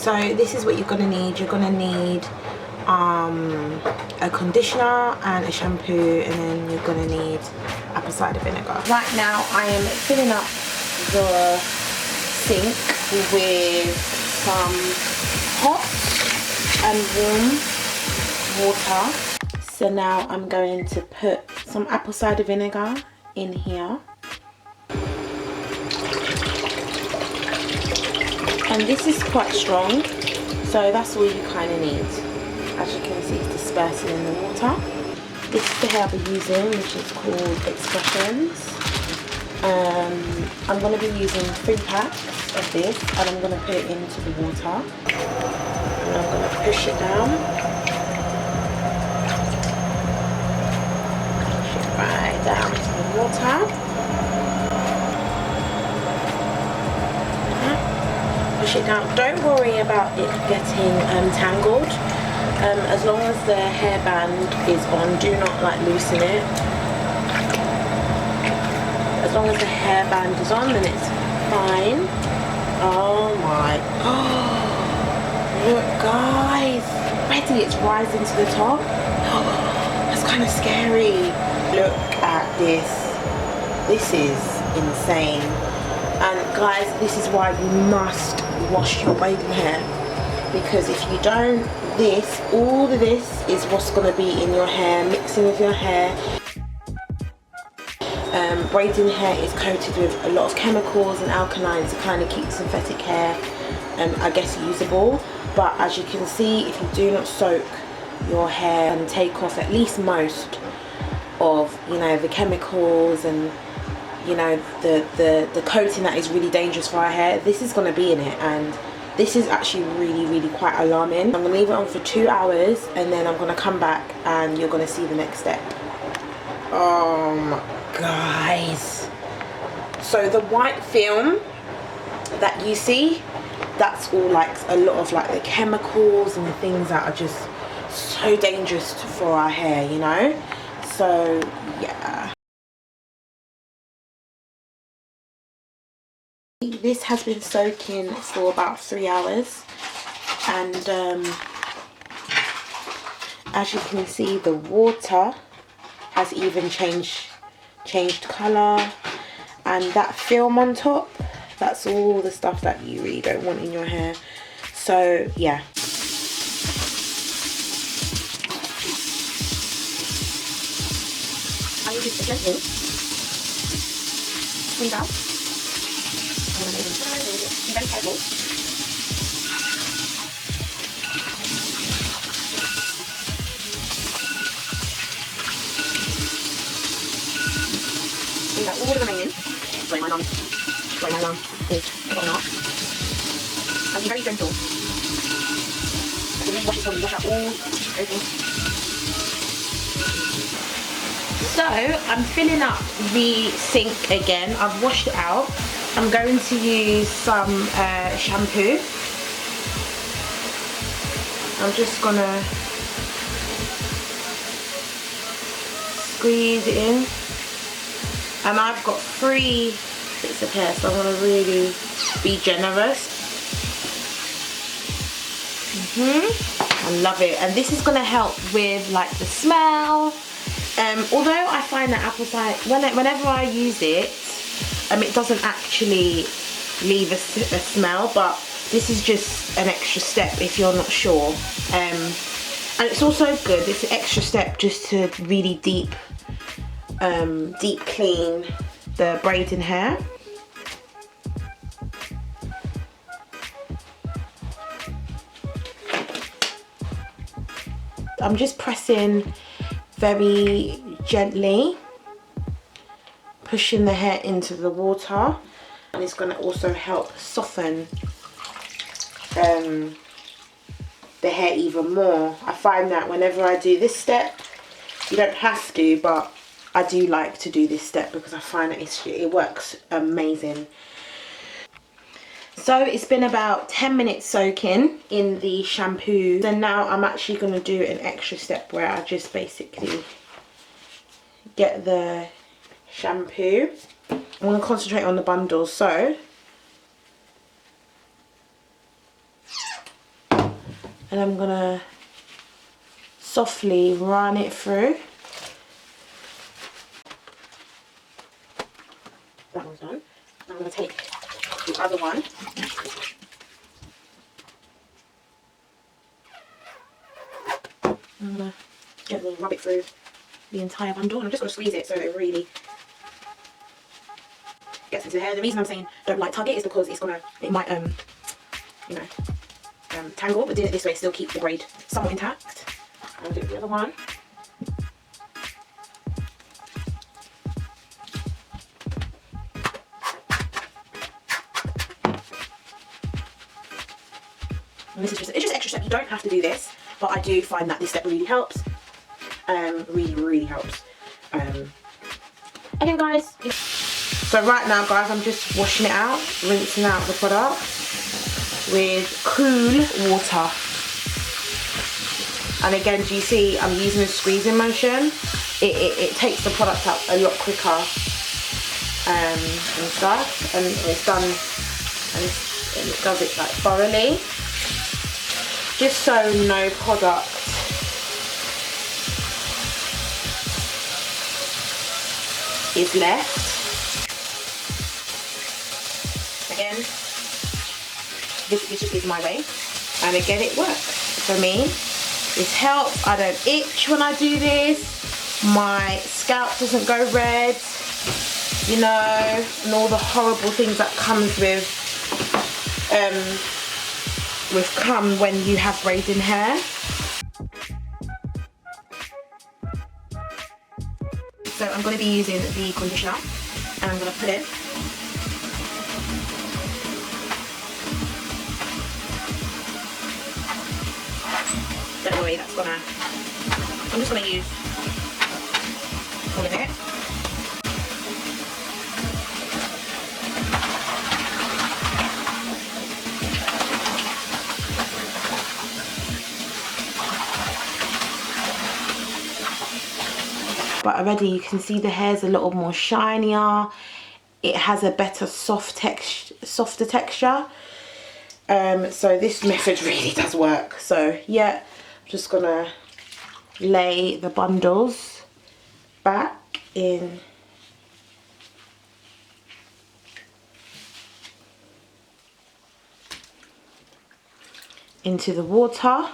So this is what you're gonna need. You're gonna need a conditioner and a shampoo, and then you're gonna need apple cider vinegar. Right now I am filling up the sink with some hot and warm water. So now I'm going to put some apple cider vinegar in here. And this is quite strong, so that's all you kind of need. As you can see, it's dispersing in the water. This is the hair I'll be using, which is called Expressions. I'm going to be using 3 packs of this, and I'm going to put it into the water. And I'm going to push it down. Push it right down to the water. Push it down. Don't worry about it getting tangled. As long as the hairband is on, do not like loosen it. As long as the hairband is on, then it's fine. Oh my, look guys, already it's rising to the top. That's kind of scary. Look at this. This is insane. And guys, this is why you must wash your braiding hair, because if you don't, all of this is what's going to be in your hair, mixing with your hair. Braiding hair is coated with a lot of chemicals and alkalines to kind of keep synthetic hair, I guess, usable. But as you can see, if you do not soak your hair and take off at least most of, you know, the chemicals and, you know, the coating that is really dangerous for our hair, this is going to be in it. And this is actually really quite alarming. I'm going to leave it on for 2 hours, and then I'm going to come back and you're going to see the next step. Guys, so the white film that you see, that's all like a lot of like the chemicals and the things that are just so dangerous for our hair, you know. So yeah, this has been soaking for about 3 hours, and as you can see, the water has even changed colour, and that film on top, that's all the stuff that you really don't want in your hair. So yeah, I will just gently squeeze out. Be very careful. All the remaining. Sorry, my mum is going off. And be very gentle. And then wash it slowly, wash out all everything. So I'm filling up the sink again. I've washed it out. I'm going to use some shampoo. I'm just gonna squeeze it in. And I've got 3 bits of hair, so I'm going to really be generous. I love it. And this is going to help with like the smell. Although I find that apple cider, whenever I use it, it doesn't actually leave a smell, but this is just an extra step if you're not sure. And it's also good, it's an extra step just to really deep clean the braiding hair. I'm just pressing very gently, pushing the hair into the water, and it's going to also help soften the hair even more. I find that whenever I do this step, you don't have to, but I do like to do this step because I find that it works amazing. So it's been about 10 minutes soaking in the shampoo, and now I'm actually going to do an extra step where I just basically get the shampoo. I'm going to concentrate on the bundles. So and I'm gonna softly run it through. That one's done. I'm gonna take the other one. I'm gonna gently rub it through the entire bundle, and I'm just gonna squeeze it so it really gets into the hair. The reason I'm saying don't like tug it is because it might you know, tangle, but doing it this way still keeps the braid somewhat intact. I'll do the other one. And this is just, it's just extra step. You don't have to do this, but I do find that this step really helps. Really helps. Again, guys. So right now, guys, I'm just washing it out, rinsing out the product with cool water. And again, do you see I'm using a squeezing motion? It takes the product out a lot quicker and stuff, and it's done, and it does it like thoroughly, just so no product is left. Again, this just is my way, and again it works for me. This helps. I don't itch when I do this. My scalp doesn't go red, you know, and all the horrible things that comes with when you have braiding hair. So I'm going to be using the conditioner, and I'm going to put it don't worry, that's gonna, I'm just gonna use all of it. But already you can see the hair's a little more shinier. It has a better softer texture. So this method really does work. So yeah, I'm just gonna lay the bundles back in into the water.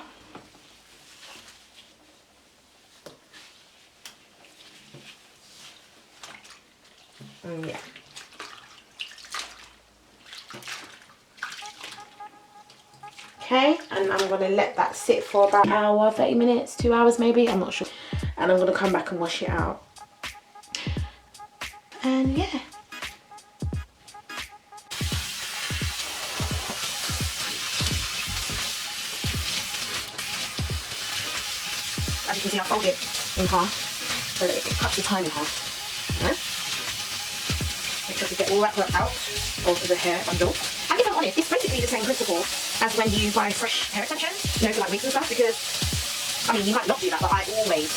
Yeah. Okay, and I'm going to let that sit for about an hour, 30 minutes, 2 hours maybe, I'm not sure. And I'm going to come back and wash it out. And yeah. As you can see, I fold it in half so that it cuts the time in half. Yeah? Make sure to get all that work out of the hair bundle. And if I'm honest, it's basically the same principle as when you buy fresh hair extensions, you know, for like wigs and stuff, because, I mean, you might not do that, but I always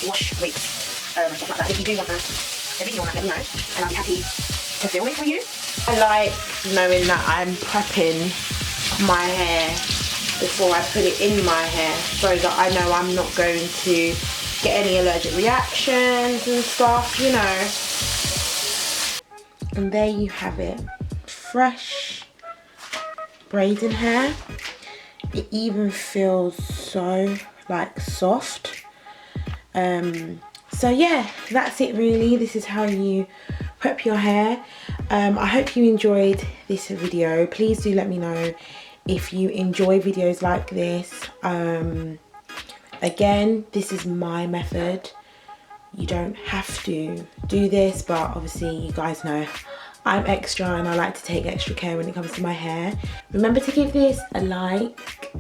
wash wigs, stuff like that. If you do want a video on that, let me know, and I'll be happy to film it for you. I like knowing that I'm prepping my hair before I put it in my hair, so that I know I'm not going to get any allergic reactions and stuff, you know. And there you have it, fresh braiding hair. It even feels so like soft. So yeah, that's it really. This is how you prep your hair. I hope you enjoyed this video. Please do let me know if you enjoy videos like this. Again, this is my method. You don't have to do this, but obviously you guys know I'm extra and I like to take extra care when it comes to my hair. Remember to give this a like,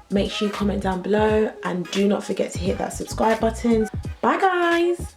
make sure you comment down below, and do not forget to hit that subscribe button. Bye guys!